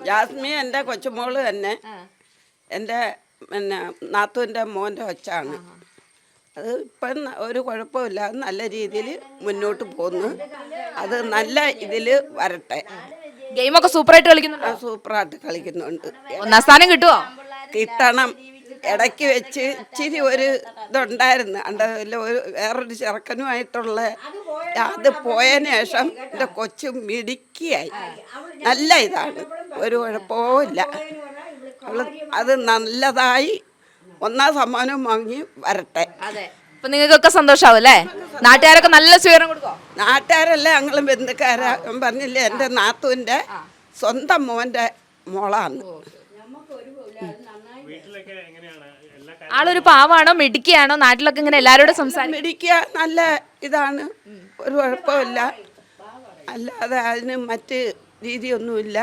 ജാസ്മി എൻ്റെ കൊച്ചുമോള് തന്നെ എൻ്റെ പിന്നെ നാത്തൂൻ്റെ മോൻ്റെ ഒച്ചാണ്. അത് ഇപ്പം ഒരു കുഴപ്പമില്ല, നല്ല രീതിയിൽ മുന്നോട്ട് പോകുന്നു. അത് നല്ല ഇതിൽ വരട്ടെ. ഗെയിമൊക്കെ സൂപ്പറായിട്ട് കളിക്കുന്നുണ്ടോ? സൂപ്പറായിട്ട് കളിക്കുന്നുണ്ട്. ഒന്നാം സ്ഥാനം കിട്ടുമോ? കിട്ടണം. ഇടയ്ക്ക് വെച്ച് ഇച്ചിരി ഒരു ഇതുണ്ടായിരുന്നു, വേറൊരു ചെറുക്കനുമായിട്ടുള്ള അത് പോയതിന് ശേഷം എൻ്റെ കൊച്ചു മിടുക്കിയായി. നല്ല ഇതാണ്, ഒരു കുഴപ്പമില്ല. അത് നല്ലതായി ഒന്നാം സമ്മാനം വാങ്ങി വരട്ടെ. അപ്പൊ നിങ്ങൾക്കൊക്കെ സന്തോഷാവും അല്ലേ? നാട്ടുകാരൊക്കെ നല്ല സ്വീകരണം കൊടുക്കോ? നാട്ടുകാരല്ല, ഞങ്ങളും ബന്ധുക്കാരാ. പറഞ്ഞില്ലേ, എൻ്റെ നാത്തൂൻ്റെ സ്വന്തം മോൻ്റെ മോളാണ്. ആളൊരു പാവാണോ മിടുക്കിയാണോ? നാട്ടിലൊക്കെ ഇങ്ങനെ എല്ലാവരോടും സംസാരിക്കും? മിടുക്കിയ നല്ല ഇതാണ്, ഒരു കുഴപ്പമില്ല. അല്ലാതെ അതിന് മറ്റ് രീതിയൊന്നുമില്ല.